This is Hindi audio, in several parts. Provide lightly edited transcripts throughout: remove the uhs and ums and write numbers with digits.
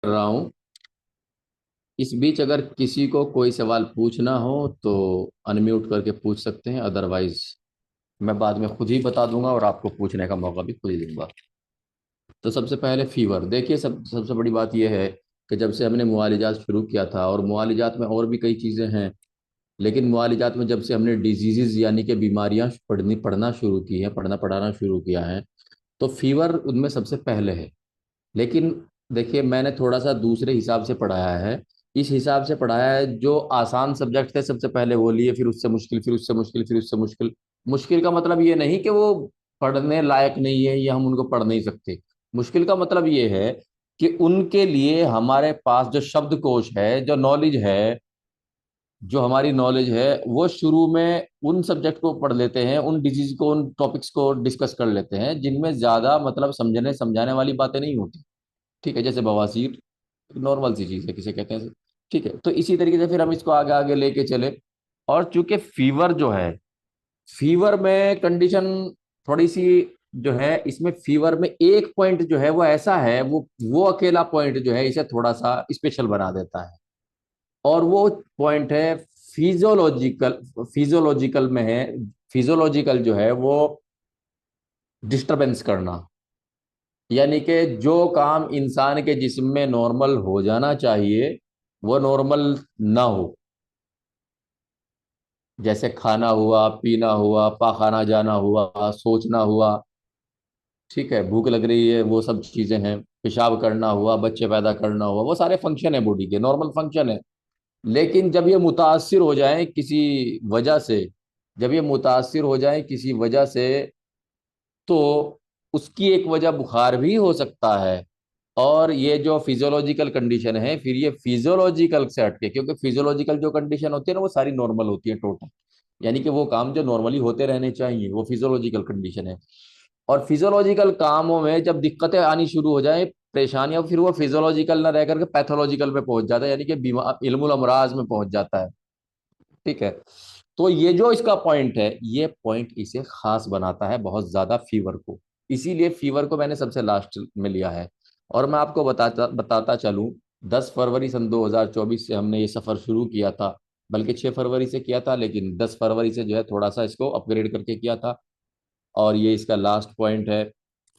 रहा हूँ। इस बीच अगर किसी को कोई सवाल पूछना हो तो अनम्यूट करके पूछ सकते हैं, अदरवाइज मैं बाद में खुद ही बता दूंगा और आपको पूछने का मौका भी खुद ही दूंगा। तो सबसे पहले फीवर देखिए, सबसे बड़ी बात यह है कि जब से हमने मुआलिजात शुरू किया था, और मुआलिजात में और भी कई चीज़ें हैं, लेकिन मुआलिजात में जब से हमने डिजीज़ यानी कि बीमारियां पढ़ना शुरू की हैं, पढ़ना पढ़ाना शुरू किया है, तो फीवर उनमें सबसे पहले है। लेकिन देखिए, मैंने थोड़ा सा दूसरे हिसाब से पढ़ाया है। इस हिसाब से पढ़ाया है, जो आसान सब्जेक्ट थे सबसे पहले वो लिए, फिर उससे मुश्किल, फिर उससे मुश्किल, फिर उससे मुश्किल। मुश्किल का मतलब ये नहीं कि वो पढ़ने लायक नहीं है या हम उनको पढ़ नहीं सकते। मुश्किल का मतलब ये है कि उनके लिए हमारे पास जो शब्दकोश है, जो नॉलेज है, जो हमारी नॉलेज है, वो शुरू में उन सब्जेक्ट को पढ़ लेते हैं, उन डिजीज को, उन टॉपिक्स को डिस्कस कर लेते हैं जिनमें ज्यादा मतलब समझने समझाने वाली बातें नहीं होती। ठीक है, जैसे बवासीर, नॉर्मल सी चीज है, किसे कहते हैं। ठीक है, तो इसी तरीके से फिर हम इसको आगे आगे लेके चले। और चूंकि फीवर जो है, फीवर में कंडीशन थोड़ी सी जो है, इसमें फीवर में एक पॉइंट जो है वो ऐसा है, वो अकेला पॉइंट जो है इसे थोड़ा सा स्पेशल बना देता है। और वो पॉइंट है फिजियोलॉजिकल। फिजियोलॉजिकल में है, फिजियोलॉजिकल जो है वो डिस्टरबेंस करना, यानी कि जो काम इंसान के जिस्म में नॉर्मल हो जाना चाहिए वो नॉर्मल ना हो। जैसे खाना हुआ, पीना हुआ, पाखाना जाना हुआ, सोचना हुआ। ठीक है, भूख लग रही है, वो सब चीजें हैं। पेशाब करना हुआ, बच्चे पैदा करना हुआ, वो सारे फंक्शन है, बॉडी के नॉर्मल फंक्शन है। लेकिन जब ये मुतासिर हो जाए किसी वजह से, जब ये मुतासिर हो जाए किसी वजह से, तो उसकी एक वजह बुखार भी हो सकता है। और ये जो फिजियोलॉजिकल कंडीशन है, फिर ये फिजियोलॉजिकल से हटके, क्योंकि फिजियोलॉजिकल जो कंडीशन होती है ना वो सारी नॉर्मल होती है टोटल, यानी कि वो काम जो नॉर्मली होते रहने चाहिए वो फिजियोलॉजिकल कंडीशन है। और फिजियोलॉजिकल कामों में जब दिक्कतें आनी शुरू हो जाए, परेशानियां, फिर वो फिजियोलॉजिकल ना रह करके पैथोलॉजिकल में पहुंच जाता है, यानी कि बीमार, इल्मुल अमराज में पहुंच जाता है। ठीक है, तो ये जो इसका पॉइंट है, ये पॉइंट इसे खास बनाता है बहुत ज्यादा फीवर को। इसीलिए फीवर को मैंने सबसे लास्ट में लिया है। और मैं आपको बताता बताता चलूं, 10 फरवरी सन 2024 से हमने ये सफर शुरू किया था। बल्कि 6 फरवरी से किया था, लेकिन 10 फरवरी से जो है थोड़ा सा इसको अपग्रेड करके किया था। और ये इसका लास्ट पॉइंट है,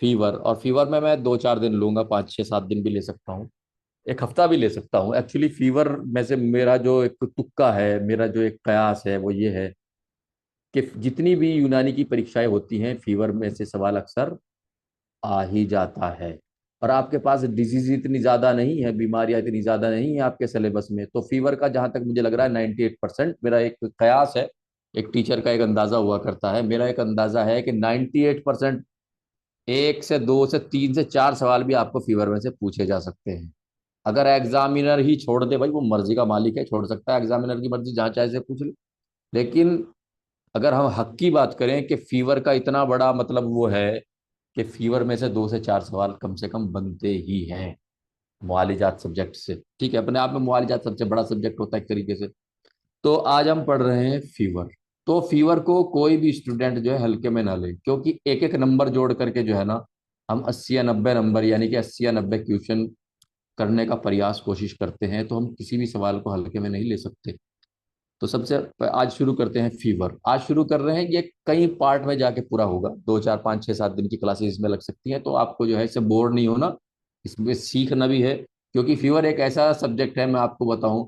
फीवर। और फीवर में मैं 2-4 दिन लूंगा, 5-6-7 दिन भी ले सकता हूँ, एक हफ्ता भी ले सकता हूँ। एक्चुअली फीवर में से मेरा जो एक तुक्का है, मेरा जो एक कयास है, वो ये है कि जितनी भी यूनानी की परीक्षाएं होती हैं, फीवर में से सवाल अक्सर आ ही जाता है। और आपके पास डिजीज इतनी ज्यादा नहीं है, बीमारियां इतनी ज्यादा नहीं है आपके सिलेबस में, तो फीवर का जहां तक मुझे लग रहा है 98%, मेरा एक कयास है, एक टीचर का एक अंदाजा हुआ करता है, मेरा एक अंदाजा है कि 98%, 1 से 2 से 3 से 4 सवाल भी आपको फीवर में से पूछे जा सकते हैं। अगर एग्जामिनर ही छोड़ दे, भाई वो मर्जी का मालिक है, छोड़ सकता है, एग्जामिनर की मर्जी, जहां चाहे से पूछ ले। लेकिन अगर हम हक की बात करें कि फीवर का इतना बड़ा मतलब वो है कि फीवर में से 2 से 4 सवाल कम से कम बनते ही हैं मुआलिजात सब्जेक्ट से। ठीक है, अपने आप में मुआलिजात सबसे बड़ा सब्जेक्ट होता है एक तरीके से। तो आज हम पढ़ रहे हैं फीवर। तो फीवर को कोई भी स्टूडेंट जो है हल्के में ना ले, क्योंकि एक एक नंबर जोड़ करके जो है ना, हम 80 या 90 नंबर, यानी कि 80 या 90 क्वेश्चन करने का प्रयास कोशिश करते हैं, तो हम किसी भी सवाल को हल्के में नहीं ले सकते। तो आज शुरू करते हैं फीवर। आज शुरू कर रहे हैं, ये कई पार्ट में जाके पूरा होगा, 2 4 5 6 7 दिन की क्लासेस इसमें लग सकती हैं, तो आपको जो है इससे बोर नहीं होना, इसमें सीखना भी है। क्योंकि फीवर एक ऐसा सब्जेक्ट है, मैं आपको बताऊं,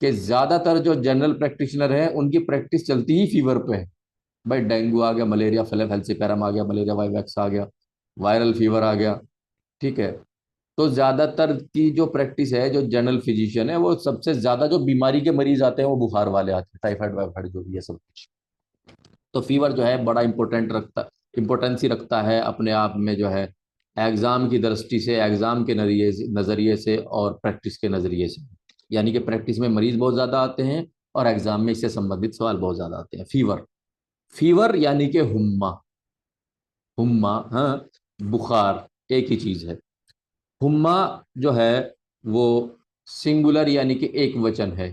कि ज्यादातर जो जनरल प्रैक्टिशनर हैं उनकी प्रैक्टिस चलती ही फीवर पे है। भाई डेंगू आ गया, मलेरिया, फेल्सीपैरम आ गया, मलेरिया वाइवैक्स आ गया, वायरल फीवर आ गया। ठीक है, तो ज्यादातर की जो प्रैक्टिस है, जो जनरल फिजिशियन है, वो सबसे ज्यादा जो बीमारी के मरीज आते हैं वो बुखार वाले आते हैं, टाइफाइड वाइफाइड जो भी है सब कुछ। तो फीवर जो है बड़ा इंपॉर्टेंस ही रखता है अपने आप में जो है, एग्जाम की दृष्टि से, एग्जाम के नजरिए से और प्रैक्टिस के नजरिए से। यानी कि प्रैक्टिस में मरीज बहुत ज्यादा आते हैं और एग्जाम में इससे संबंधित सवाल बहुत ज्यादा आते हैं। फीवर, फीवर यानी कि हुम्मा। हुम्मा, हाँ, बुखार एक ही चीज है। हुम्मा जो है वो सिंगुलर यानी कि एक वचन है।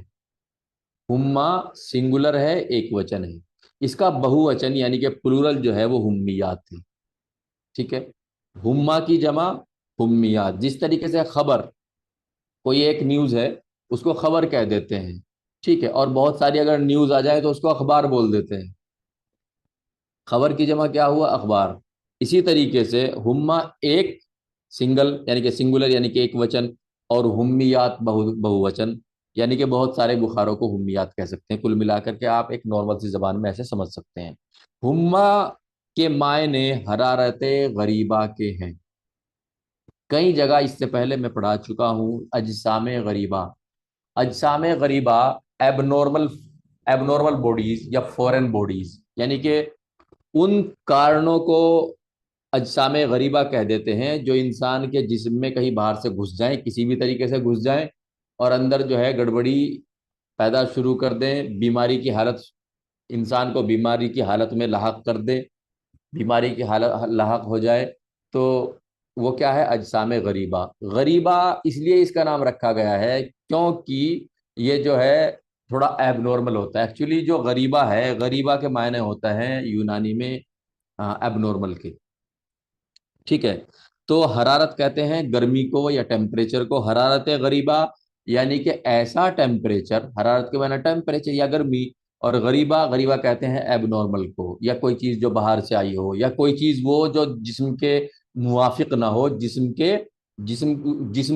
हुम्मा सिंगुलर है, एक वचन है। इसका बहुवचन यानी कि प्लूरल जो है वो हुम्मियात है। ठीक है, हुम्मा की जमा हुम्मियात। जिस तरीके से खबर, कोई एक न्यूज़ है, उसको खबर कह देते हैं, ठीक है। और बहुत सारी अगर न्यूज़ आ जाए तो उसको अखबार बोल देते हैं। खबर की जमा क्या हुआ? अखबार। इसी तरीके से हुम्मा एक सिंगल यानी कि सिंगुलर यानी कि एक वचन, और हुम्मियात बहुवचन, यानी कि बहुत सारे बुखारों को हुम्मियात कह सकते हैं। कुल मिलाकर के आप एक नॉर्मल सी जबान में ऐसे समझ सकते हैं। हुम्मा के मायने हरारत गरीबा के हैं। कई जगह इससे पहले मैं पढ़ा चुका हूँ अजसाम गरीबा। अजसाम गरीबा एबनॉर्मल एबनॉर्मल बॉडीज या फॉरेन बॉडीज, यानी कि उन कारणों को अजसाम गरीबा कह देते हैं जो इंसान के जिस्म में कहीं बाहर से घुस जाएं, किसी भी तरीके से घुस जाएं, और अंदर जो है गड़बड़ी पैदा शुरू कर दें, बीमारी की हालत, इंसान को बीमारी की हालत में लाहक कर दें, बीमारी की हालत लाहक हो जाए। तो वो क्या है? अजसाम गरीबा। गरीबा इसलिए इसका नाम रखा गया है क्योंकि ये जो है थोड़ा एबनॉर्मल होता है। एक्चुअली जो गरीबा है, गरीबा के मायने होता है यूनानी में एबनॉर्मल के, ठीक है। तो हरारत कहते हैं गर्मी को या टेम्परेचर को, हरारत गरीबा यानी कि ऐसा टेम्परेचर, हरारत के मायने टेम्परेचर या गर्मी, और गरीबा, गरीबा कहते हैं एबनॉर्मल को, या कोई चीज जो बाहर से आई हो, या कोई चीज वो जो जिस्म के मुवाफिक ना हो, जिस्म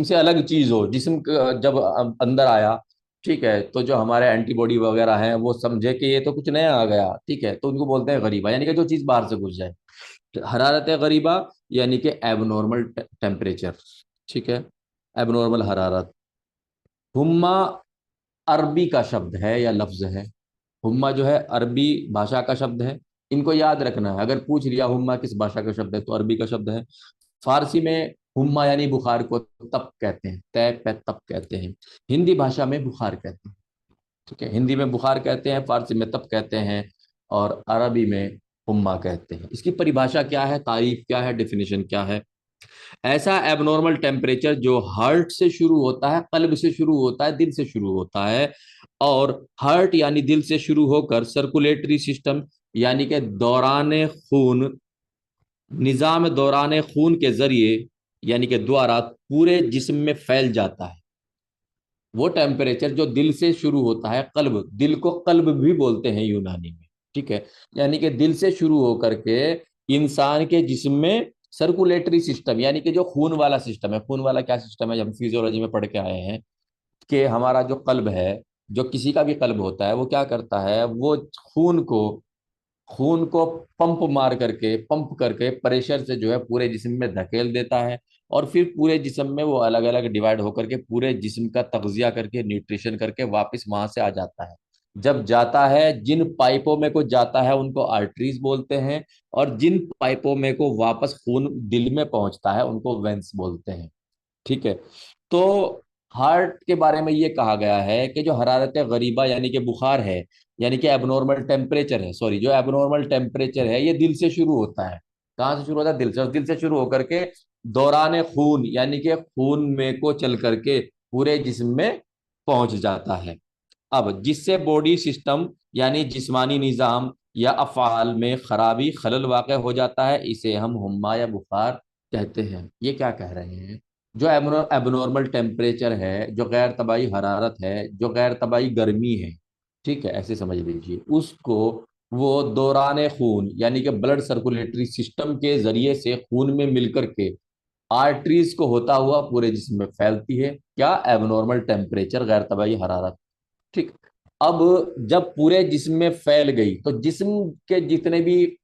से अलग चीज हो। जब अंदर आया, ठीक है, तो जो हमारे एंटीबॉडी वगैरह हैं वो समझे कि ये तो कुछ नया आ गया, ठीक है, तो उनको बोलते हैं गरीबा, यानी कि जो चीज बाहर से घुस जाए। हरारत गरीबा यानी कि एबनॉर्मल टेम्परेचर, ठीक है, एबनॉर्मल हरारत। हुम्मा अरबी का शब्द है या लफ्ज है। हुम्मा जो है अरबी भाषा का शब्द है। इनको याद रखना है, अगर पूछ लिया हुम्मा किस भाषा का शब्द है तो अरबी का शब्द है। फारसी में हुम्मा यानी बुखार को तप कहते हैं, तय पे तप कहते हैं। हिंदी भाषा में बुखार कहते हैं, ठीक है, हिंदी में बुखार कहते हैं, फारसी में तप कहते हैं, और अरबी में हुम्मा कहते हैं। इसकी परिभाषा क्या है, तारीफ क्या है, डेफिनेशन क्या है? ऐसा एबनॉर्मल टेम्परेचर जो हार्ट से शुरू होता है, कल्ब से शुरू होता है, दिल से शुरू होता है, और हार्ट यानी दिल से शुरू होकर सर्कुलेटरी सिस्टम यानी कि दौरान खून, निजाम दौरान खून के जरिए यानी कि द्वारा पूरे जिस्म में फैल जाता है। वो टेम्परेचर जो दिल से शुरू होता है, कल्ब, दिल को कल्ब भी बोलते हैं यूनानी में, ठीक है, यानी कि दिल से शुरू होकर के इंसान के जिस्म में सर्कुलेटरी सिस्टम यानी कि जो खून वाला सिस्टम है। खून वाला क्या सिस्टम है? हम फिजियोलॉजी में पढ़ के आए हैं कि हमारा जो कल्ब है, जो किसी का भी कल्ब होता है, वो क्या करता है? वो खून को खून को पंप करके प्रेशर से जो है पूरे जिस्म में धकेल देता है, और फिर पूरे जिस्म में वो अलग अलग डिवाइड होकर के पूरे जिस्म का तगजिया करके, न्यूट्रिशन करके वापस वहां से आ जाता है। जब जाता है, जिन पाइपों में को जाता है उनको आर्टरीज बोलते हैं, और जिन पाइपों में को वापस खून दिल में पहुंचता है उनको वेंस बोलते हैं, ठीक है। तो हार्ट के बारे में ये कहा गया है कि जो हरारत गरीबा यानी कि बुखार है, यानी कि एबनॉर्मल टेम्परेचर है, सॉरी, जो एबनॉर्मल टेम्परेचर है ये दिल से शुरू होता है। कहाँ से शुरू होता है? दिल से। और दिल से शुरू होकर के दौरान खून यानी कि खून में को चल करके पूरे जिस्म में पहुंच जाता है। अब जिससे बॉडी सिस्टम यानी जिस्मानी निज़ाम या अफ़ाल में खराबी, खलल वाक़ हो जाता है, इसे हम हुम्मा या बुखार कहते हैं। ये क्या कह रहे हैं? जो एबनॉर्मल टेम्परेचर है, जो गैर तबाई हरारत है, जो गैर तबाई गर्मी है, ठीक है, ऐसे समझ लीजिए उसको, वो दौरान खून यानी कि ब्लड सर्कुलेटरी सिस्टम के जरिए से खून में मिलकर के आर्टरीज को होता हुआ पूरे जिस्म में फैलती है। क्या? एबनॉर्मल टेम्परेचर, गैर तबाई हरारत, ठीक। अब जब पूरे जिस्म में फैल गई तो जिस्म के जितने भी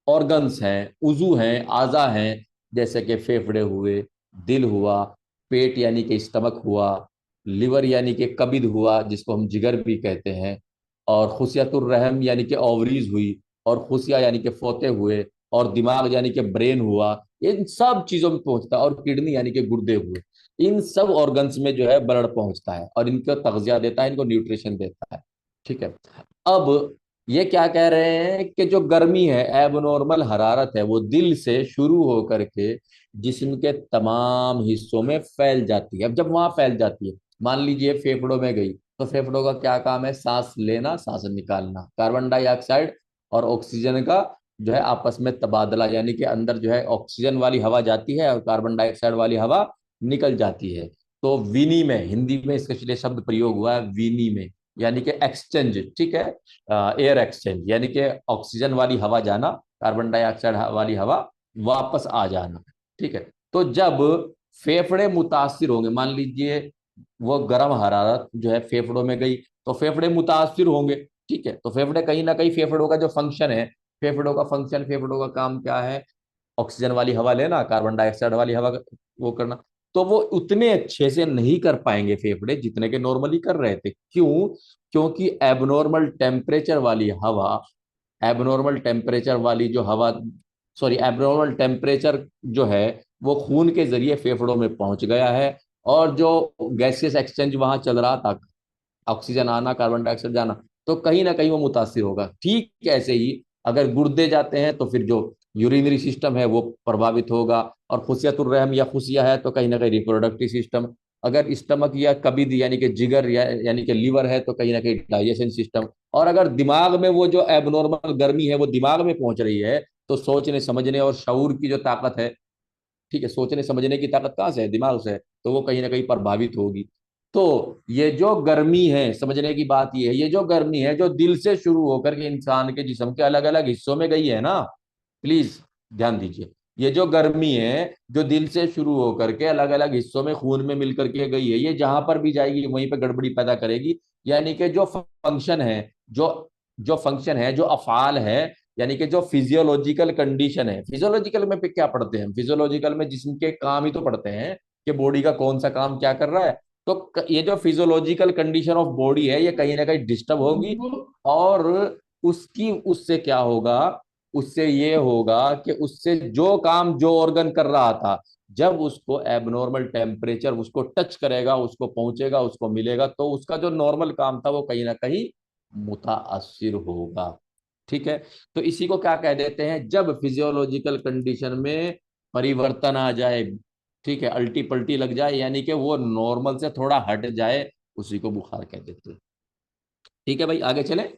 ऑर्गन्स हैं, उजू हैं, आज़ा हैं, जैसे कि फेफड़े हुए, दिल हुआ, पेट यानी कि स्टमक हुआ, लिवर यानी कि कबिद हुआ जिसको हम जिगर भी कहते हैं, और खुसियतुर रहम यानी कि ओवरीज हुई, और खुसिया यानी कि फोते हुए, और दिमाग यानी कि ब्रेन हुआ, इन सब चीजों में पहुंचता है, और किडनी यानी कि गुर्दे हुए, इन सब ऑर्गन्स में जो है ब्लड पहुंचता है और इनको तगजिया देता है, इनको न्यूट्रिशन देता है, ठीक है। अब ये क्या कह रहे हैं कि जो गर्मी है, एबनॉर्मल हरारत है, वो दिल से शुरू होकर के जिस्म के तमाम हिस्सों में फैल जाती है। अब जब वहां फैल जाती है, मान लीजिए फेफड़ों में गई, तो फेफड़ों का क्या काम है? सांस लेना, सांस निकालना, कार्बन डाइऑक्साइड और ऑक्सीजन का जो है आपस में तबादला, यानी कि अंदर जो है ऑक्सीजन वाली हवा जाती है और कार्बन डाइऑक्साइड वाली हवा निकल जाती है। तो विनिमय, हिंदी में इसका लिए शब्द प्रयोग हुआ है विनिमय, यानी कि एक्सचेंज, ठीक है, एयर एक्सचेंज, यानी कि ऑक्सीजन वाली हवा जाना, कार्बन डाइऑक्साइड वाली हवा वापस आ जाना, ठीक है। तो जब फेफड़े मुतासिर होंगे, मान लीजिए वो गर्म हरारत जो है फेफड़ों में गई, तो फेफड़े मुतासिर होंगे, ठीक है। तो फेफड़े कहीं ना कहीं, फेफड़ों का जो फंक्शन है, फेफड़ों का फंक्शन, फेफड़ों का काम क्या है, ऑक्सीजन वाली हवा लेना, कार्बन डाइऑक्साइड वाली हवा वो करना। तो वो उतने अच्छे से नहीं कर पाएंगे फेफड़े जितने के नॉर्मली कर रहे थे। क्यों? क्योंकि एबनॉर्मल टेम्परेचर वाली हवा, एबनॉर्मल टेम्परेचर वाली जो हवा, सॉरी, एबनॉर्मल टेम्परेचर जो है वो खून के जरिए फेफड़ों में पहुंच गया है, और जो गैसियस एक्सचेंज वहां चल रहा था, ऑक्सीजन आना कार्बन डाइऑक्साइड जाना, तो कहीं ना कहीं वो मुतासिर होगा। ठीक ऐसे ही अगर गुर्दे जाते हैं तो फिर जो यूरिनरी सिस्टम है वो प्रभावित होगा, और खुशियातुर रहम या खुशिया है तो कहीं ना कहीं रिप्रोडक्टिव सिस्टम, अगर स्टमक या कबिद यानी कि जिगर यानी कि लीवर है तो कहीं ना कहीं डाइजेशन सिस्टम, और अगर दिमाग में वो जो एबनॉर्मल गर्मी है वो दिमाग में पहुंच रही है, तो सोचने समझने और शऊर की जो ताकत है, ठीक है, सोचने समझने की ताकत कहाँ से है, दिमाग से है, तो वो कहीं ना कहीं प्रभावित होगी। तो ये जो गर्मी है, समझने की बात ये है, ये जो गर्मी है जो दिल से शुरू होकर के इंसान के जिस्म के अलग अलग हिस्सों में गई है ना, प्लीज ध्यान दीजिए, ये जो गर्मी है जो दिल से शुरू होकर के अलग अलग हिस्सों में खून में मिल करके गई है, ये जहां पर भी जाएगी वहीं पर गड़बड़ी पैदा करेगी। यानी कि जो फंक्शन है, जो जो फंक्शन है, जो अफाल है, यानी कि जो फिजियोलॉजिकल कंडीशन है, फिजियोलॉजिकल में पे क्या पढ़ते हैं, फिजियोलॉजिकल में जिस्म के काम ही तो पढ़ते हैं कि बॉडी का कौन सा काम क्या कर रहा है। तो ये जो फिजियोलॉजिकल कंडीशन ऑफ बॉडी है ये कहीं ना कहीं डिस्टर्ब होगी, और उसकी उससे क्या होगा, उससे ये होगा कि उससे जो काम जो ऑर्गन कर रहा था, जब उसको एबनॉर्मल टेम्परेचर उसको टच करेगा, उसको पहुंचेगा, उसको मिलेगा, तो उसका जो नॉर्मल काम था वो कहीं ना कहीं मुतासिर होगा, ठीक है। तो इसी को क्या कह देते हैं, जब फिजियोलॉजिकल कंडीशन में परिवर्तन आ जाए, ठीक है, अल्टी पल्टी लग जाए, यानी कि वो नॉर्मल से थोड़ा हट जाए, उसी को बुखार कह देते हैं। ठीक है भाई, आगे चले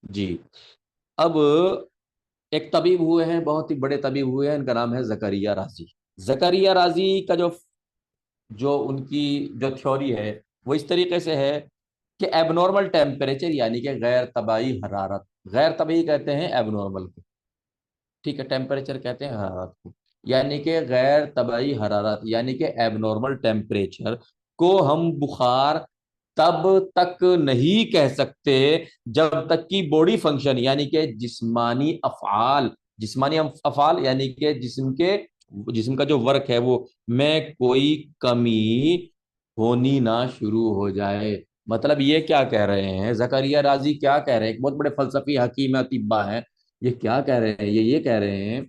जी। अब एक तबीब हुए हैं, बहुत ही बड़े तबीब हुए हैं, इनका नाम है जकरिया राजी। जकरिया राजी का जो जो उनकी जो थ्योरी है वो इस तरीके से है कि एबनॉर्मल टेम्परेचर यानी कि गैर तबाई हरारत, गैर तबाई कहते हैं एबनॉर्मल को, ठीक है, टेम्परेचर कहते हैं हरारत को, यानी कि गैर तबाई हरारत यानी कि एबनॉर्मल टेम्परेचर को हम बुखार तब तक नहीं कह सकते जब तक कि बॉडी फंक्शन यानी कि जिस्मानी अफआल, जिस्मानी अफआल यानी कि जिस्म का जो वर्क है वो में कोई कमी होनी ना शुरू हो जाए। मतलब ये क्या कह रहे हैं जकरिया राजी, क्या कह रहे हैं, एक बहुत बड़े फलसफी हकीम अतिब्बा हैं, ये क्या कह रहे हैं, ये कह रहे हैं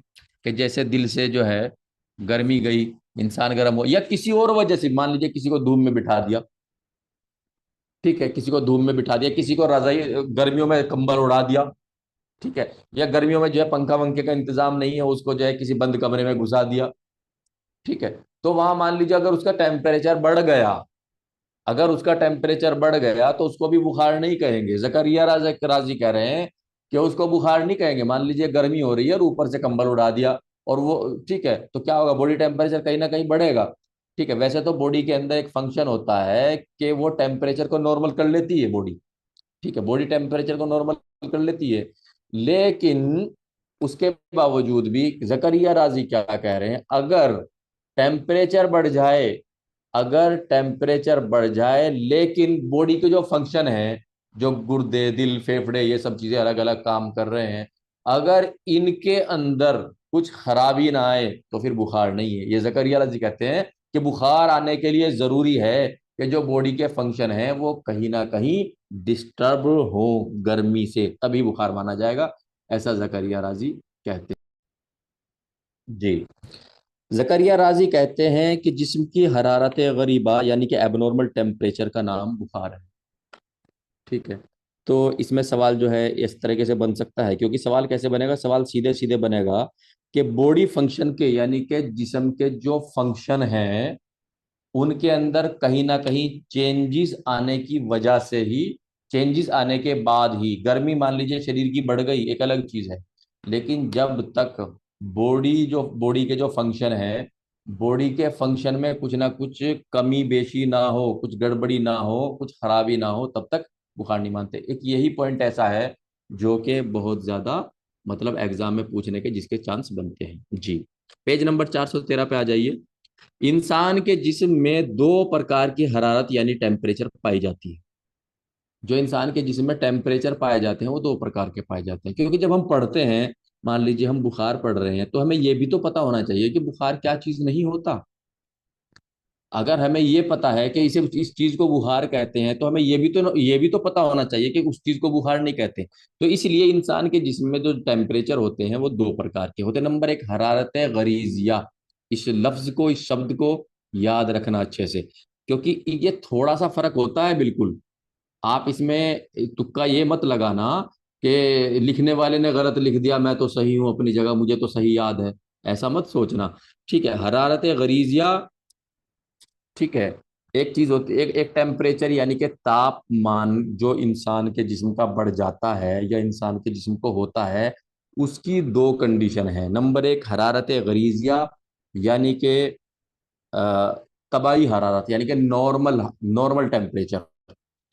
कि जैसे दिल से जो है गर्मी गई, इंसान गर्म हो, या किसी और वजह से, मान लीजिए किसी को धूप में बिठा दिया, ठीक है, किसी को धूप में बिठा दिया, किसी को रजाई गर्मियों में कंबल उड़ा दिया, ठीक है, या गर्मियों में जो है पंखा वंखे का इंतजाम नहीं है, उसको जो है किसी बंद कमरे में घुसा दिया, ठीक है। तो वहां मान लीजिए अगर उसका टेम्परेचर बढ़ गया, अगर उसका टेम्परेचर बढ़ गया तो उसको भी बुखार नहीं कहेंगे। जकरिया राजी कह रहे हैं कि उसको बुखार नहीं कहेंगे। मान लीजिए गर्मी हो रही है और ऊपर से कंबल उड़ा दिया, और वो, ठीक है, तो क्या होगा, बॉडी टेम्परेचर कहीं ना कहीं बढ़ेगा, ठीक है। वैसे तो बॉडी के अंदर एक फंक्शन होता है कि वो टेम्परेचर को नॉर्मल कर लेती है बॉडी, ठीक है, बॉडी टेम्परेचर को नॉर्मल कर लेती है, लेकिन उसके बावजूद भी जकरिया राजी क्या कह रहे हैं, अगर टेम्परेचर बढ़ जाए, अगर टेम्परेचर बढ़ जाए लेकिन बॉडी के जो फंक्शन है, जो गुर्दे दिल फेफड़े ये सब चीजें अलग अलग काम कर रहे हैं, अगर इनके अंदर कुछ खराबी ना आए तो फिर बुखार नहीं है। ये जकरिया जी कहते हैं कि बुखार आने के लिए जरूरी है कि जो बॉडी के फंक्शन है वो कहीं ना कहीं डिस्टर्ब हो गर्मी से, तभी बुखार माना जाएगा, ऐसा जकरिया राजी कहते हैं जी। जकरिया राजी कहते हैं कि जिस्म की हरारत गरीबा यानी कि एबनॉर्मल टेम्परेचर का नाम बुखार है, ठीक है। तो इसमें सवाल जो है इस तरीके से बन सकता है, क्योंकि सवाल कैसे बनेगा, सवाल सीधे सीधे बनेगा कि बॉडी फंक्शन के यानी कि जिस्म के जो फंक्शन हैं उनके अंदर कहीं ना कहीं चेंजेस आने की वजह से ही, चेंजेस आने के बाद ही, गर्मी मान लीजिए शरीर की बढ़ गई एक अलग चीज है, लेकिन जब तक बॉडी के जो फंक्शन है बॉडी के फंक्शन में कुछ ना कुछ कमी बेशी ना हो, कुछ गड़बड़ी ना हो, कुछ खराबी ना हो, तब तक बुखार नहीं मानते। एक यही पॉइंट ऐसा है जो कि बहुत ज्यादा मतलब एग्जाम में पूछने के जिसके चांस बनते हैं जी। पेज नंबर 413 पे आ जाइए। इंसान के जिस्म में दो प्रकार की हरारत यानी टेम्परेचर पाई जाती है। जो इंसान के जिस्म में टेम्परेचर पाए जाते हैं वो दो प्रकार के पाए जाते हैं, क्योंकि जब हम पढ़ते हैं, मान लीजिए हम बुखार पढ़ रहे हैं, तो हमें ये भी तो पता होना चाहिए कि बुखार क्या चीज नहीं होता। अगर हमें ये पता है कि इसे इस चीज को बुखार कहते हैं, तो हमें ये भी तो पता होना चाहिए कि उस चीज को बुखार नहीं कहते। तो इसलिए इंसान के जिस्म में जो टेम्परेचर होते हैं वो दो प्रकार के होते हैं। नंबर एक, हरारत गरीजिया। इस लफ्ज को, इस शब्द को याद रखना अच्छे से, क्योंकि ये थोड़ा सा फर्क होता है बिल्कुल। आप इसमें तुक्का ये मत लगाना कि लिखने वाले ने गलत लिख दिया, मैं तो सही हूं अपनी जगह, मुझे तो सही याद है, ऐसा मत सोचना। ठीक है, हरारत गरीजिया। ठीक है, एक चीज होती है, एक टेम्परेचर यानी कि तापमान जो इंसान के जिस्म का बढ़ जाता है या इंसान के जिस्म को होता है, उसकी दो कंडीशन है। नंबर एक, हरारत गरीजिया यानी कि अ, तबाई हरारत, यानी कि नॉर्मल नॉर्मल टेम्परेचर।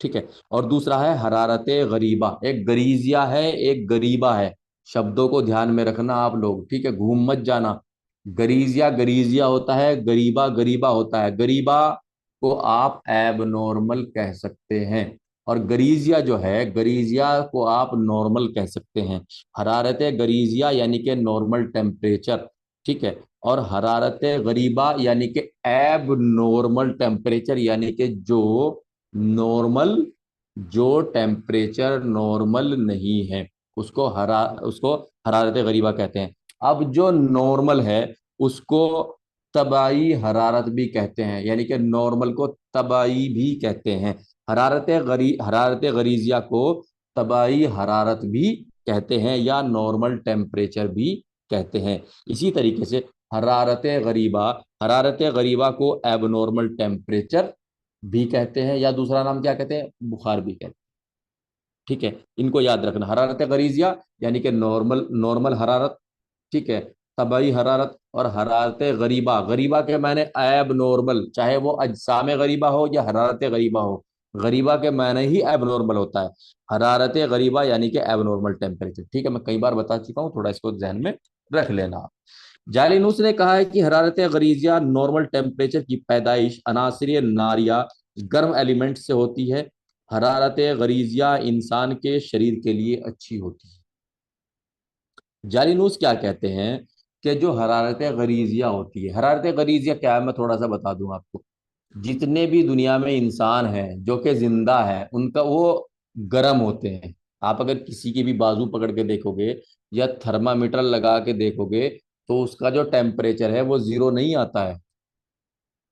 ठीक है, और दूसरा है हरारत गरीबा। एक गरीजिया है, एक गरीबा है। शब्दों को ध्यान में रखना आप लोग, ठीक है, घूम मत जाना। गरीजिया गरीजिया होता है, गरीबा गरीबा होता है। गरीबा को आप एब नॉर्मल कह सकते हैं, और गरीजिया जो है, गरीजिया को आप नॉर्मल कह सकते हैं। हरारत गरीजिया यानी कि नॉर्मल टेम्परेचर, ठीक है, और हरारत गरीबा यानी कि एब नॉर्मल टेम्परेचर, यानी कि नॉर्मल जो टेम्परेचर नॉर्मल नहीं है, उसको हरारत गरीबा कहते हैं। अब जो नॉर्मल है उसको तबाई हरारत भी कहते हैं, यानी कि नॉर्मल को तबाई भी कहते हैं। हरारत गरीजिया को तबाई हरारत भी कहते हैं या नॉर्मल टेम्परेचर भी कहते हैं। इसी तरीके से हरारत गरीबा को एबनॉर्मल टेम्परेचर भी कहते हैं, या दूसरा नाम क्या कहते हैं, बुखार भी कहते हैं। ठीक है, इनको याद रखना। हरारत गरीजिया यानी कि नॉर्मल नॉर्मल हरारत, ठीक है, तबाई हरारत। और हरारत गरीबा, गरीबा के माने ऐब नॉर्मल, चाहे वो अजसाम गरीबा हो या हरारत गरीबा हो, गरीबा के माने ही ऐब नॉर्मल होता है। हरारत गरीबा यानी कि ऐब नॉर्मल टेम्परेचर। ठीक है, मैं कई बार बता चुका हूँ, थोड़ा इसको ध्यान में रख लेना। जालिनूस ने कहा है कि हरारत गरीजिया नॉर्मल टेम्परेचर की पैदाइश अनासरी नारिया गर्म एलिमेंट से होती है। हरारत गरीजिया इंसान के शरीर के लिए अच्छी होती है। जालिनूस क्या कहते हैं कि जो हरारत गरीजिया होती है, हरारत गरीजिया क्या है मैं थोड़ा सा बता दूं आपको। जितने भी दुनिया में इंसान हैं जो कि जिंदा है, उनका वो गर्म होते हैं। आप अगर किसी की भी बाजू पकड़ के देखोगे या थर्मामीटर लगा के देखोगे, तो उसका जो टेम्परेचर है वो जीरो नहीं आता है।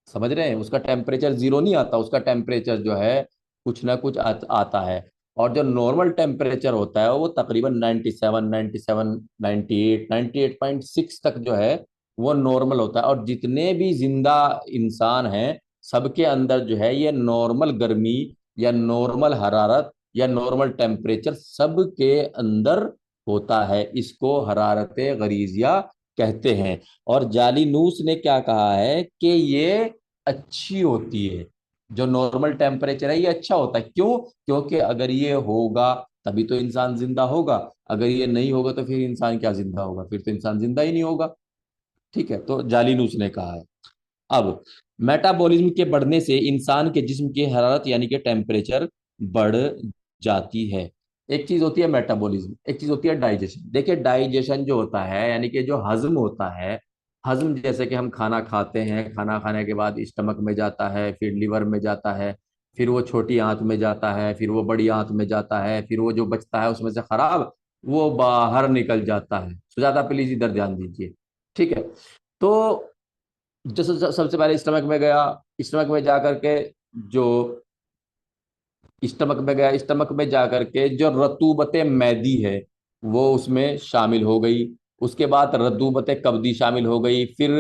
समझ रहे हैं, उसका टेम्परेचर जीरो नहीं आता, उसका टेम्परेचर जो है कुछ ना कुछ आता है। और जो नॉर्मल टेम्परेचर होता है वो तकरीबन 97 97 98 98.6 तक जो है वो नॉर्मल होता है। और जितने भी जिंदा इंसान हैं, सबके अंदर जो है ये नॉर्मल गर्मी या नॉर्मल हरारत या नॉर्मल टेम्परेचर सबके अंदर होता है। इसको हरारत गरीजिया कहते हैं। और जालिनूस ने क्या कहा है कि ये अच्छी होती है, जो नॉर्मल टेम्परेचर है ये अच्छा होता है। क्यों? क्योंकि अगर ये होगा तभी तो इंसान जिंदा होगा, अगर ये नहीं होगा तो फिर इंसान क्या जिंदा होगा, फिर तो इंसान जिंदा ही नहीं होगा। ठीक है, तो जालिनूस ने कहा है। अब मेटाबॉलिज्म के बढ़ने से इंसान के जिस्म की हरारत यानी कि टेम्परेचर बढ़ जाती है। एक चीज होती है मेटाबॉलिज्म, एक चीज होती है डाइजेशन। देखिए, डाइजेशन जो होता है यानी कि जो हजम होता है, हजम जैसे कि हम खाना खाते हैं, खाना खाने के बाद स्टमक में जाता है, फिर लिवर में जाता है, फिर वो छोटी आंत में जाता है, फिर वो बड़ी आंत में जाता है, फिर वो जो बचता है उसमें से खराब वो बाहर निकल जाता है। सुजाता प्लीज इधर ध्यान दीजिए। ठीक है, तो जैसे सबसे पहले स्टमक में गया, स्टमक में जा करके जो स्टमक में गया, स्टमक में जा करके जो रतूबत मैदी है वो उसमें शामिल हो गई। उसके बाद रतूबत कब्दी शामिल हो गई, फिर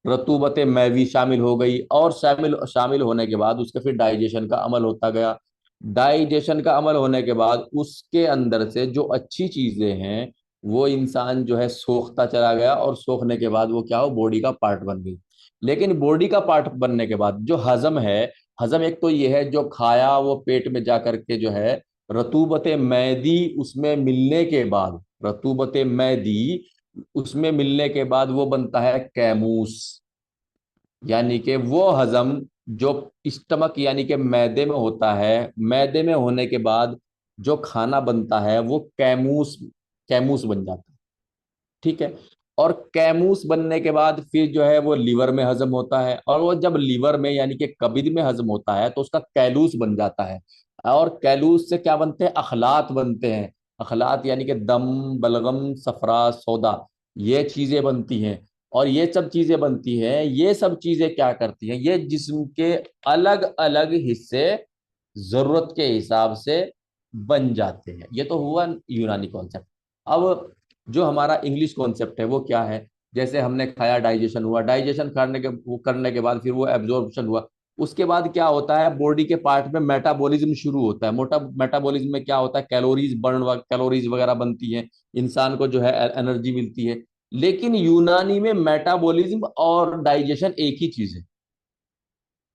रतूबत मैवी शामिल हो गई, और शामिल शामिल होने के बाद उसके फिर डाइजेशन का अमल होता गया। डाइजेशन का अमल होने के बाद उसके अंदर से जो अच्छी चीजें हैं वो इंसान जो है सोखता चला गया, और सोखने के बाद वो क्या हो, बॉडी का पार्ट बन गई। लेकिन बॉडी का पार्ट बनने के बाद जो हजम है, हजम एक तो ये है जो खाया वो पेट में जा करके जो है रतूबत मैदी उसमें मिलने के बाद, रतूबत मैदी उसमें मिलने के बाद वो बनता है कैमूस। यानी कि वो हजम जो स्टमक यानी कि मैदे में होता है, मैदे में होने के बाद जो खाना बनता है वो कैमूस, कैमूस बन जाता है। ठीक है। और कैमूस बनने के बाद फिर जो है वो लीवर में हजम होता है, और वो जब लीवर में यानी कि कब्ज में हजम होता है तो उसका कैलूस बन जाता है। और कैलूस से क्या बनते हैं? अखलात बनते हैं। अखलात यानी कि दम, बलगम, सफरा, सौदा, ये चीजें बनती हैं। और ये सब चीजें बनती हैं, ये सब चीजें क्या करती हैं? ये जिस्म के अलग अलग हिस्से जरूरत के हिसाब से बन जाते हैं। ये तो हुआ यूनानी कॉन्सेप्ट। अब जो हमारा इंग्लिश कॉन्सेप्ट है वो क्या है? जैसे हमने खाया, डाइजेशन हुआ, डाइजेशन करने के बाद फिर वो एब्जॉर्प्शन हुआ। उसके बाद क्या होता है? बॉडी के पार्ट में मेटाबॉलिज्म शुरू होता है। मोटा मेटाबॉलिज्म में क्या होता है? कैलोरीज वगैरह बनती हैं, इंसान को जो है एनर्जी मिलती है। लेकिन यूनानी में मेटाबॉलिज्म और डाइजेशन एक ही चीज है।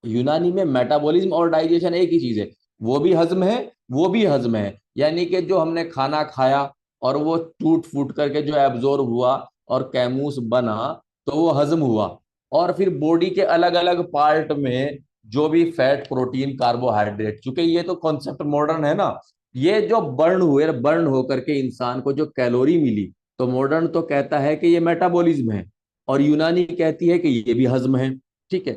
यूनानी में मेटाबॉलिज्म और डाइजेशन एक ही चीज है। वो भी हजम है, वो भी हजम है। यानी कि जो हमने खाना खाया और वो टूट फूट करके जो एब्जॉर्ब हुआ और कैमूस बना, तो वो हजम हुआ। और फिर बॉडी के अलग अलग पार्ट में जो भी फैट, प्रोटीन, कार्बोहाइड्रेट, चूंकि ये तो कॉन्सेप्ट मॉडर्न है ना, ये जो बर्न हो करके इंसान को जो कैलोरी मिली, तो मॉडर्न तो कहता है कि ये मेटाबॉलिज्म है, और यूनानी कहती है कि ये भी हजम है। ठीक है।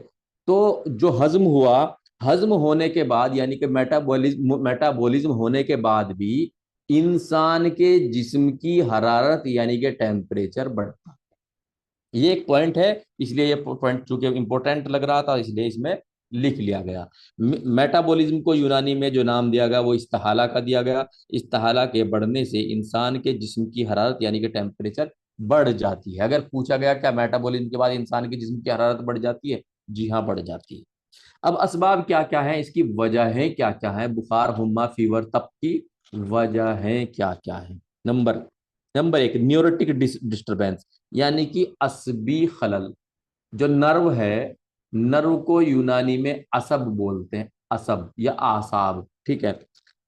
तो जो हजम हुआ, हजम होने के बाद यानी कि मेटाबॉलिज्म होने के बाद भी इंसान के जिस्म की हरारत यानी कि टेम्परेचर बढ़ता है। ये एक पॉइंट है, इसलिए ये पॉइंट चूंकि इंपॉर्टेंट लग रहा था इसलिए इसमें लिख लिया गया। मेटाबॉलिज्म को यूनानी में जो नाम दिया गया वो इस्तेहाला का दिया गया। इस्तेहाला के बढ़ने से इंसान के जिस्म की हरारत यानी कि टेम्परेचर बढ़ जाती है। अगर पूछा गया क्या मेटाबॉलिज्म के बाद इंसान की जिस्म की हरारत बढ़ जाती है? जी हाँ, बढ़ जाती है। अब असबाब क्या क्या है, इसकी वजहें क्या क्या है? बुखार, हुम्मा, फीवर, तप की वजहें क्या क्या है? नंबर नंबर एक, न्यूरोटिक डिस्टरबेंस, यानी कि असबी खलल। जो नर्व है, नर्व को यूनानी में असब बोलते हैं, असब या आसाब। ठीक है।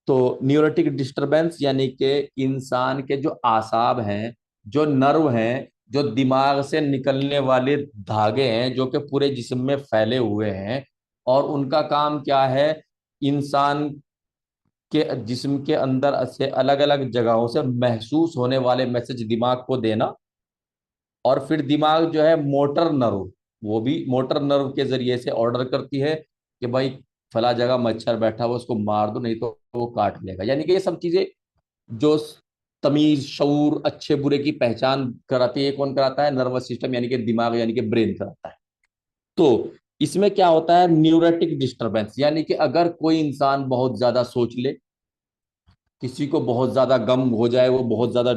तो न्यूरोटिक डिस्टरबेंस यानी कि इंसान के जो आसाब हैं, जो नर्व हैं, जो दिमाग से निकलने वाले धागे हैं जो कि पूरे जिस्म में फैले हुए हैं, और उनका काम क्या है? इंसान के जिस्म के अंदर से अलग अलग जगहों से महसूस होने वाले मैसेज दिमाग को देना। और फिर दिमाग जो है मोटर नर्व, वो भी मोटर नर्व के जरिए से ऑर्डर करती है कि भाई फला जगह मच्छर बैठा हुआ उसको मार दो, नहीं तो वो काट लेगा। यानी कि ये सब चीजें जो तमीज, शऊर, अच्छे बुरे की पहचान कराती है, कौन कराता है? नर्वस सिस्टम यानी कि दिमाग यानी कि ब्रेन कराता है। तो इसमें क्या होता है? न्यूरेटिक डिस्टरबेंस, यानी कि अगर कोई इंसान बहुत ज्यादा सोच ले, किसी को बहुत ज्यादा गम हो जाए, वो बहुत ज्यादा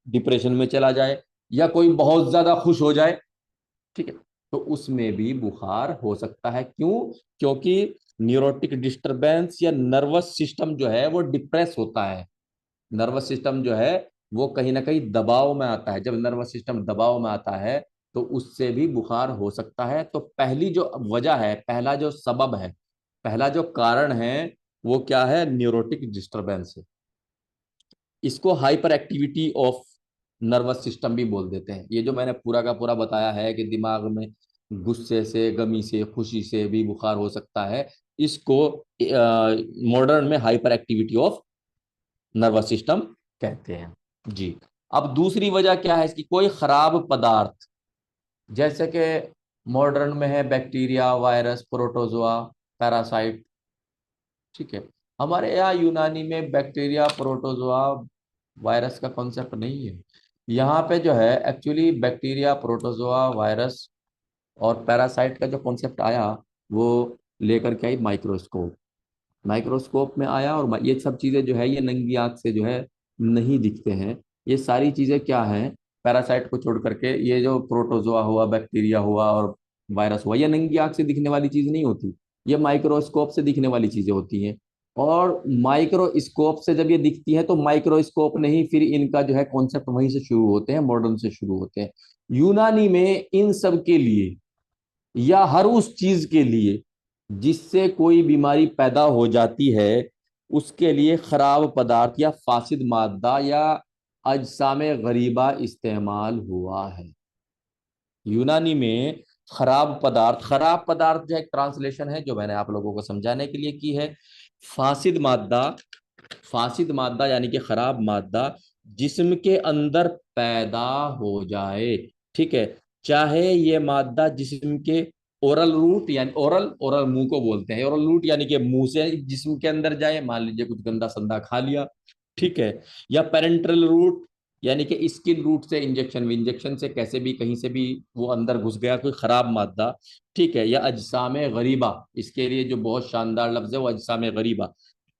डिप्रेशन में चला जाए, या कोई बहुत ज्यादा खुश हो जाए, ठीक है, तो उसमें भी बुखार हो सकता है। क्यों? क्योंकि न्यूरोटिक डिस्टरबेंस या नर्वस सिस्टम जो है वो डिप्रेस होता है। नर्वस सिस्टम जो है वो कहीं ना कहीं दबाव में आता है। जब नर्वस सिस्टम दबाव में आता है तो उससे भी बुखार हो सकता है। तो पहली जो वजह है, पहला जो सबब है, पहला जो कारण है, वो क्या है? न्यूरोटिक डिस्टरबेंस है। इसको hyper activity of nervous system भी बोल देते हैं। ये जो मैंने पूरा का पूरा बताया है कि दिमाग में गुस्से से, गमी से, खुशी से भी बुखार हो सकता है, इसको मॉडर्न में hyper activity of nervous system कहते हैं। जी। अब दूसरी वजह क्या है इसकी? कोई खराब पदार्थ, जैसे कि मॉडर्न में है बैक्टीरिया, वायरस, प्रोटोजोआ, पैरासाइट। ठीक है। हमारे यहाँ यूनानी में बैक्टीरिया, प्रोटोजोआ, वायरस का कॉन्सेप्ट नहीं है। यहाँ पे जो है एक्चुअली बैक्टीरिया, प्रोटोजोआ, वायरस और पैरासाइट का जो कॉन्सेप्ट आया, वो लेकर के आई माइक्रोस्कोप। माइक्रोस्कोप में आया, और ये सब चीजें जो है ये नंगी आंख से जो है नहीं दिखते हैं। ये सारी चीजें क्या हैं? पैरासाइट को छोड़ करके ये जो प्रोटोजोआ हुआ, बैक्टीरिया हुआ और वायरस हुआ, ये नंगी आंख से दिखने वाली चीज नहीं होती। ये माइक्रोस्कोप से दिखने वाली चीजें होती हैं। और माइक्रोस्कोप से जब ये दिखती है तो माइक्रोस्कोप ने ही फिर इनका जो है कॉन्सेप्ट वहीं से शुरू होते हैं, मॉडर्न से शुरू होते हैं। यूनानी में इन सब के लिए या हर उस चीज के लिए जिससे कोई बीमारी पैदा हो जाती है, उसके लिए खराब पदार्थ या फासिद मादा या अजसाम गरीबा इस्तेमाल हुआ है। यूनानी में खराब पदार्थ जो एक ट्रांसलेशन है जो मैंने आप लोगों को समझाने के लिए की है। फासिद मादा, फासिद मादा यानी कि खराब मादा जिस्म के अंदर पैदा हो जाए, ठीक है। चाहे ये मादा जिस्म के ओरल रूट यानी ओरल ओरल मुंह को बोलते हैं, ओरल रूट यानी कि मुंह से जिस्म के अंदर जाए, मान लीजिए कुछ गंदा संदा खा लिया, ठीक है। या पेरेंट्रल रूट यानी कि स्किन रूट से इंजेक्शन इंजेक्शन से कैसे भी कहीं से भी वो अंदर घुस गया कोई खराब मादा, ठीक है। या अजसाम गरीबा, इसके लिए जो बहुत शानदार लफ्ज है वो अजसाम गरीबा,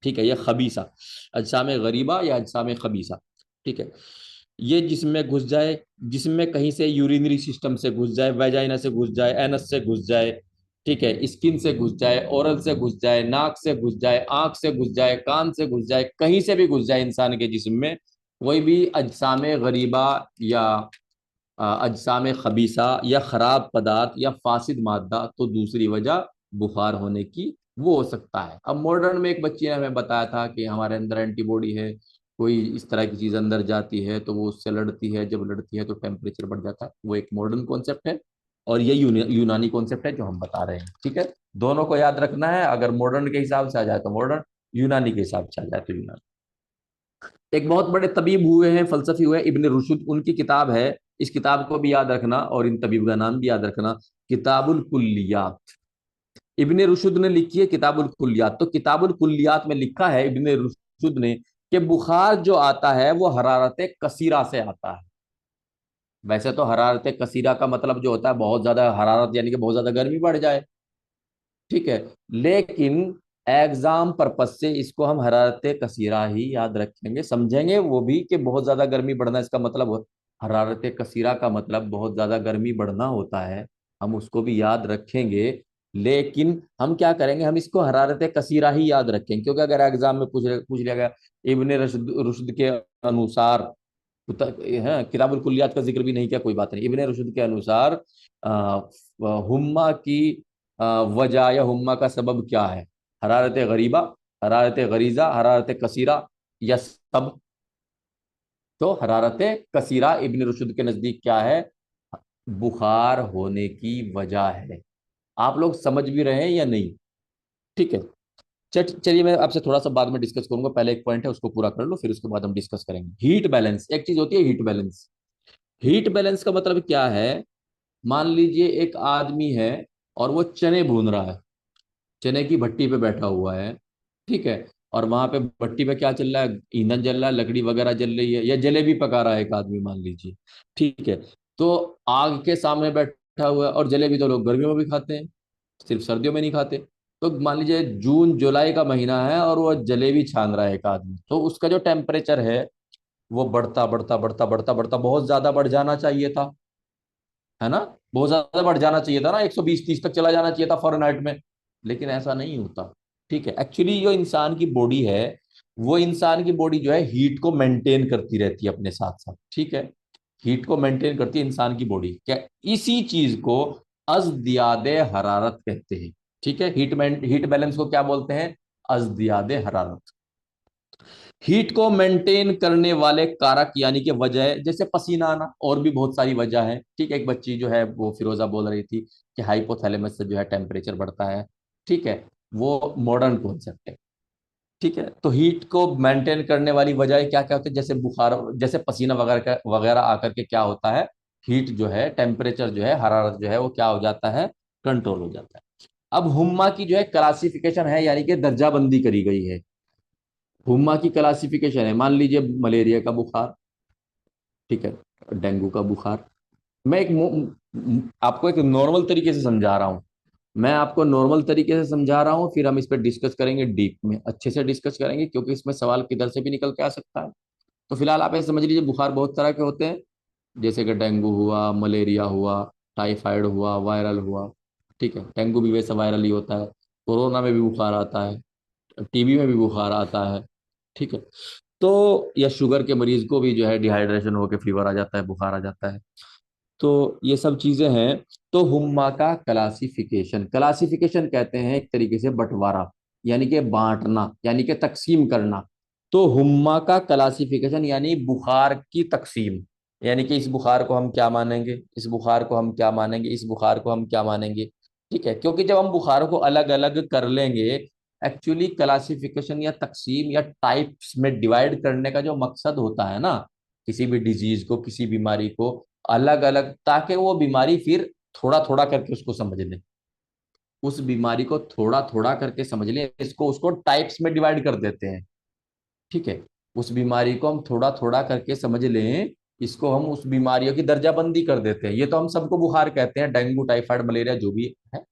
ठीक है। या खबीसा, अजसाम गरीबा या अजसाम खबीसा, ठीक है। ये जिस्म में घुस जाए, जिस्म में कहीं से यूरिनरी सिस्टम से घुस जाए, वेजाइना से घुस जाए, एनस से घुस जाए, ठीक है, स्किन से घुस जाए, ओरल से घुस जाए, नाक से घुस जाए, आंख से घुस जाए, कान से घुस जाए, कहीं से भी घुस जाए इंसान के जिस्म में, कोई भी अजसाम गरीबा या अजसाम खबीसा या खराब पदार्थ या फासिद मादा, तो दूसरी वजह बुखार होने की वो हो सकता है। अब मॉडर्न में एक बच्ची ने हमें बताया था कि हमारे अंदर एंटीबॉडी है, कोई इस तरह की चीज अंदर जाती है तो वो उससे लड़ती है, जब लड़ती है तो टेम्परेचर बढ़ जाता है। वो एक मॉडर्न कॉन्सेप्ट है और ये यूनानी कॉन्सेप्ट है जो हम बता रहे हैं, ठीक है। दोनों को याद रखना है, अगर मॉडर्न के हिसाब से आ जाए तो मॉडर्न, यूनानी के हिसाब से आ जाए तो यूनानी। एक बहुत बड़े तबीब हुए हैं, फलसफी हुए इब्न रुशद, उनकी किताब है, इस किताब को भी याद रखना और इन तबीब का नाम भी याद रखना, किताबुल कुल्लियात। इब्न रुशद ने लिखी है किताबुल कुल्लियात। तो किताबुल कुल्लियात में लिखा है इब्न रुशद ने कि बुखार जो आता है वो हरारत कसीरा से आता है। वैसे तो हरारत कसीरा का मतलब जो होता है बहुत ज्यादा हरारत यानी कि बहुत ज्यादा गर्मी बढ़ जाए, ठीक है। लेकिन एग्जाम पर्पज से इसको हम हरारत कसीरा ही याद रखेंगे, समझेंगे वो भी कि बहुत ज्यादा गर्मी बढ़ना इसका मतलब हरारत कसीरा का मतलब बहुत ज्यादा गर्मी बढ़ना होता है, हम उसको भी याद रखेंगे। लेकिन हम क्या करेंगे, हम इसको हरारत कसीरा ही याद रखेंगे, क्योंकि अगर एग्जाम में पूछ लिया गया इब्ने रुशद के अनुसार, है किताबुल कुलियात का जिक्र भी नहीं किया, कोई बात नहीं, इब्ने रुशद के अनुसार हुम्मा की वजह या हुम्मा का सबब क्या है, हरारत गरीबा, हरारत गरीजा, हरारत कसीरा, या सब। तो हरारत कसीरा इब्न रुशद के नजदीक क्या है, बुखार होने की वजह है। आप लोग समझ भी रहे हैं या नहीं, ठीक है। चलिए मैं आपसे थोड़ा सा बाद में डिस्कस करूंगा, पहले एक पॉइंट है उसको पूरा कर लो, फिर उसके बाद हम डिस्कस करेंगे। हीट बैलेंस एक चीज होती है, हीट बैलेंस। हीट बैलेंस का मतलब क्या है, मान लीजिए एक आदमी है और वो चने भून रहा है, चने की भट्टी पे बैठा हुआ है, ठीक है। और वहां पे भट्टी पे क्या चल रहा है, ईंधन जल रहा है, लकड़ी वगैरह जल रही है, या जलेबी पका रहा है एक आदमी मान लीजिए, ठीक है। तो आग के सामने बैठा हुआ है, और जलेबी तो लोग गर्मियों में भी खाते हैं, सिर्फ सर्दियों में नहीं खाते। तो मान लीजिए जून जुलाई का महीना है और वो जलेबी छान रहा है एक आदमी, तो उसका जो टेम्परेचर है वो बढ़ता बढ़ता बढ़ता बढ़ता बढ़ता बहुत ज्यादा बढ़ जाना चाहिए था, है ना। बहुत ज्यादा बढ़ जाना चाहिए था ना, 120-130 तक चला जाना चाहिए था फॉरेनहाइट में, लेकिन ऐसा नहीं होता, ठीक है। एक्चुअली जो इंसान की बॉडी है, वो इंसान की बॉडी जो है हीट को मेंटेन करती रहती है अपने साथ साथ, ठीक है। हीट को मेंटेन करती है इंसान की बॉडी, क्या इसी चीज को अज़दियादे हरारत कहते हैं, ठीक है। हीट बैलेंस को क्या बोलते हैं, अज़दियादे हरारत। हीट को मेंटेन करने वाले कारक यानी कि वजह, जैसे पसीना आना, और भी बहुत सारी वजह है, ठीक है। एक बच्ची जो है वो फिरोजा बोल रही थी कि हाइपोथैलेमस से जो है टेम्परेचर बढ़ता है, ठीक है। वो मॉडर्न कॉन्सेप्ट है, ठीक है। तो हीट को मेंटेन करने वाली वजह क्या क्या होती है, जैसे बुखार, जैसे पसीना वगैरह का वगैरह आकर के क्या होता है, हीट जो है, टेम्परेचर जो है, हरारत जो है वो क्या हो जाता है, कंट्रोल हो जाता है। अब हुम्मा की जो है क्लासिफिकेशन है, यानी कि दर्जाबंदी करी गई है। हुम्मा की क्लासिफिकेशन है, मान लीजिए मलेरिया का बुखार, ठीक है, डेंगू का बुखार। मैं आपको एक नॉर्मल तरीके से समझा रहा हूँ, मैं आपको नॉर्मल तरीके से समझा रहा हूँ, फिर हम इस पर डिस्कस करेंगे, डीप में अच्छे से डिस्कस करेंगे, क्योंकि इसमें सवाल किधर से भी निकल के आ सकता है। तो फिलहाल आप ये समझ लीजिए बुखार बहुत तरह के होते हैं, जैसे कि डेंगू हुआ, मलेरिया हुआ, टाइफाइड हुआ, वायरल हुआ, ठीक है। डेंगू भी वैसे वायरल ही होता है, कोरोना में भी बुखार आता है, टीबी में भी बुखार आता है, ठीक है। तो या शुगर के मरीज को भी जो है डिहाइड्रेशन होकर फीवर आ जाता है, बुखार आ जाता है। तो ये सब चीजें हैं। तो हुम्मा का क्लासिफिकेशन, क्लासिफिकेशन कहते हैं एक तरीके से बंटवारा, यानी कि बांटना, यानी कि तकसीम करना। तो हुम्मा का क्लासिफिकेशन यानी बुखार की तकसीम, यानी कि इस बुखार को हम क्या मानेंगे, इस बुखार को हम क्या मानेंगे, इस बुखार को हम क्या मानेंगे। ठीक है, क्योंकि जब हम बुखारों को अलग अलग कर लेंगे, एक्चुअली क्लासिफिकेशन या तकसीम या टाइप्स में डिवाइड करने का जो मकसद होता है ना, किसी भी डिजीज को, किसी बीमारी को अलग अलग, ताकि वो बीमारी फिर थोड़ा थोड़ा करके उसको समझ ले, उस बीमारी को थोड़ा थोड़ा करके समझ ले, इसको उसको टाइप्स में डिवाइड कर देते हैं। ठीक है, उस बीमारी को हम थोड़ा थोड़ा करके समझ लें, इसको हम उस बीमारियों की दर्जाबंदी कर देते हैं। ये तो हम सबको बुखार कहते हैं, डेंगू टाइफाइड मलेरिया जो भी है,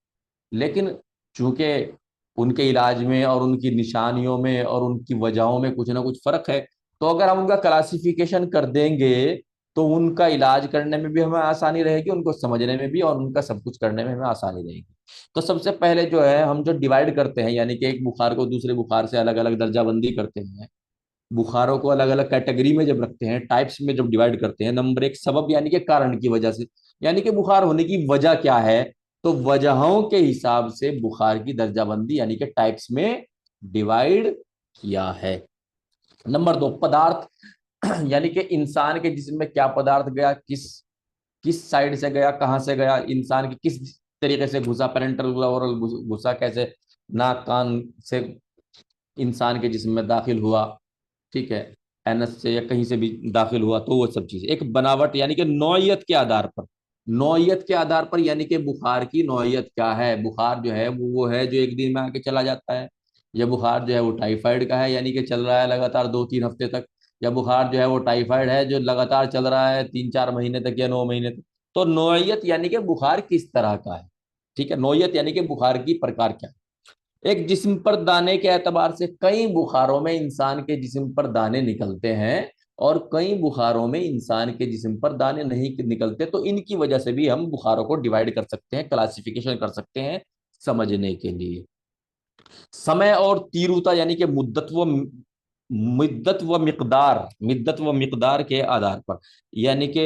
लेकिन चूंकि उनके इलाज में और उनकी निशानियों में और उनकी वजहों में कुछ ना कुछ फर्क है, तो अगर हम उनका क्लासिफिकेशन कर देंगे तो उनका इलाज करने में भी हमें आसानी रहेगी, उनको समझने में भी, और उनका सब कुछ करने में हमें आसानी रहेगी। तो सबसे पहले जो है हम जो डिवाइड करते हैं, यानी कि एक बुखार को दूसरे बुखार से अलग अलग दर्जाबंदी करते हैं, बुखारों को अलग अलग कैटेगरी में जब रखते हैं, टाइप्स में जब डिवाइड करते हैं, नंबर एक सबब यानी कि कारण की वजह से, यानी कि बुखार होने की वजह क्या है, तो वजहों के हिसाब से बुखार की दर्जाबंदी यानी कि टाइप्स में डिवाइड किया है। नंबर दो पदार्थ, यानी कि इंसान के जिस्म में क्या पदार्थ गया, किस किस साइड से गया, कहाँ से गया, इंसान की किस तरीके से घुसा, पेरेंटल ओरल घुसा कैसे, नाक कान से इंसान के जिस्म में दाखिल हुआ। ठीक है, एनएस से या कहीं से भी दाखिल हुआ, तो वो सब चीजें एक बनावट यानी कि नौइयत के आधार पर, नौइयत के आधार पर, यानी कि बुखार की नौइयत क्या है, बुखार जो है वो है जो एक दिन में आके चला जाता है, या बुखार जो है वो टाइफाइड का है, यानी कि चल रहा है लगातार 2-3 हफ्ते तक, या बुखार जो है वो टाइफाइड है जो लगातार चल रहा है 3-4 महीने तक या 9 महीने तक। तो नौइयत यानी कि बुखार किस तरह का है। ठीक है, नौइयत यानी कि बुखार की प्रकार क्या है। एक जिस्म पर दाने के एतबार से कई बुखारों में इंसान के जिस्म पर दाने निकलते हैं, और कई बुखारों में इंसान के जिस्म पर दाने नहीं निकलते, तो इनकी वजह से भी हम बुखारों को डिवाइड कर सकते हैं, क्लासिफिकेशन कर सकते हैं समझने के लिए। समय और तीव्रता यानी कि मुद्दत व मिकदार के आधार पर, यानी कि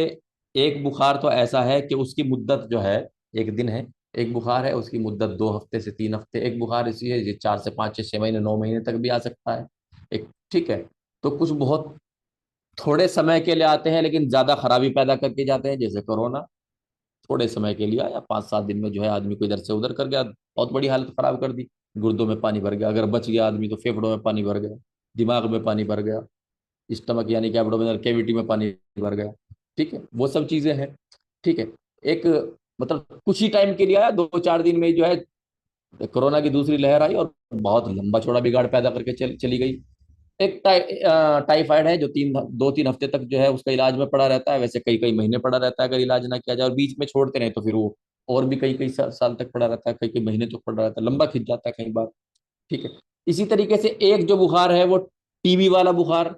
एक बुखार तो ऐसा है कि उसकी मुद्दत जो है एक दिन है, एक बुखार है उसकी मुद्दत 2 हफ्ते से 3 हफ्ते, एक बुखार ऐसी है जो 4 से 5 6 महीने 9 महीने तक भी आ सकता है एक। ठीक है, तो कुछ बहुत थोड़े समय के लिए आते हैं लेकिन ज्यादा खराबी पैदा करके जाते हैं, जैसे कोरोना, थोड़े समय के लिए आया, 5-7 दिन में जो है आदमी को इधर से उधर कर गया, बहुत बड़ी हालत खराब कर दी, गुर्दों में पानी भर गया, अगर बच गया आदमी तो फेफड़ों में पानी भर गया, दिमाग में पानी भर गया, स्टमक यानी कि एब्डोमिनल कैविटी में पानी भर गया। ठीक है, वो सब चीजें हैं। ठीक है, एक मतलब कुछ ही टाइम के लिए आया, 2-4 दिन में जो है कोरोना की दूसरी लहर आई और बहुत लंबा चौड़ा बिगाड़ पैदा करके चली गई। एक टाइफाइड है जो 2-3 हफ्ते तक जो है उसका इलाज में पड़ा रहता है, वैसे कई कई महीने पड़ा रहता है अगर इलाज ना किया जाए, और बीच में छोड़ते रहे तो फिर वो और भी कई कई साल तक पड़ा रहता है, कई कई महीने तक पड़ा रहता है, लंबा खिंच जाता है कई बार। ठीक है, इसी तरीके से एक जो बुखार है वो टीबी वाला बुखार।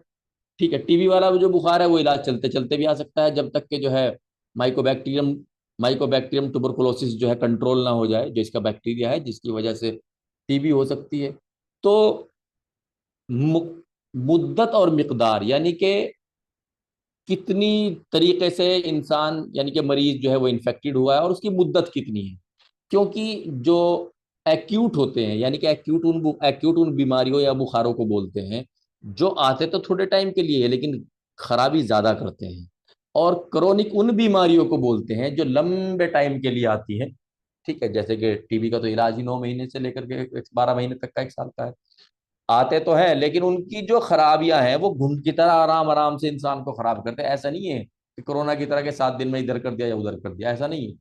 ठीक है, टीबी वाला जो बुखार है वो इलाज चलते चलते भी आ सकता है, जब तक के जो है माइकोबैक्टीरियम माइकोबैक्टीरियम ट्यूबरकुलोसिस जो है कंट्रोल ना हो जाए, जो इसका बैक्टीरिया है जिसकी वजह से टीबी हो सकती है। तो मु- मुद्दत और मिकदार यानी कि कितनी तरीके से इंसान यानी कि मरीज जो है वो इन्फेक्टेड हुआ है और उसकी मुद्दत कितनी है, क्योंकि जो एक्यूट होते हैं, यानी कि एक्यूट उन बीमारियों या बुखारों को बोलते हैं जो आते तो थोड़े टाइम के लिए है लेकिन खराबी ज्यादा करते हैं, और क्रोनिक उन बीमारियों को बोलते हैं जो लंबे टाइम के लिए आती है। ठीक है, जैसे कि टीबी का तो इलाज ही 9 महीने से लेकर के 12 महीने तक का, 1 साल का है। आते तो हैं लेकिन उनकी जो खराबियां हैं वो घुन की तरह आराम आराम से इंसान को खराब करते हैं। ऐसा नहीं है कि कोरोना की तरह के 7 दिन में इधर कर दिया या उधर कर दिया, ऐसा नहीं है।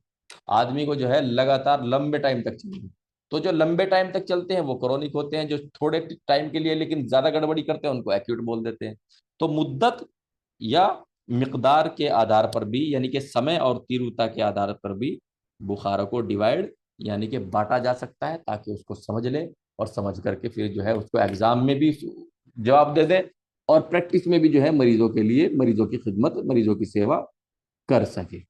आदमी को जो है लगातार लंबे टाइम तक चाहिए। तो जो लंबे टाइम तक चलते हैं वो क्रोनिक होते हैं, जो थोड़े टाइम के लिए लेकिन ज्यादा गड़बड़ी करते हैं उनको एक्यूट बोल देते हैं। तो मुद्दत या मिकदार के आधार पर भी, यानी कि समय और तीव्रता के आधार पर भी बुखार को डिवाइड यानी कि बांटा जा सकता है, ताकि उसको समझ ले और समझ करके फिर जो है उसको एग्जाम में भी जवाब दे दें, और प्रैक्टिस में भी जो है मरीजों के लिए मरीजों की खिदमत, मरीजों की सेवा कर सके।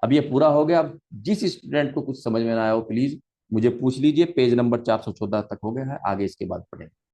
अब ये पूरा हो गया। अब जिस स्टूडेंट को कुछ समझ में ना आया हो प्लीज मुझे पूछ लीजिए, पेज नंबर 414 तक हो गया है, आगे इसके बाद पढ़ें।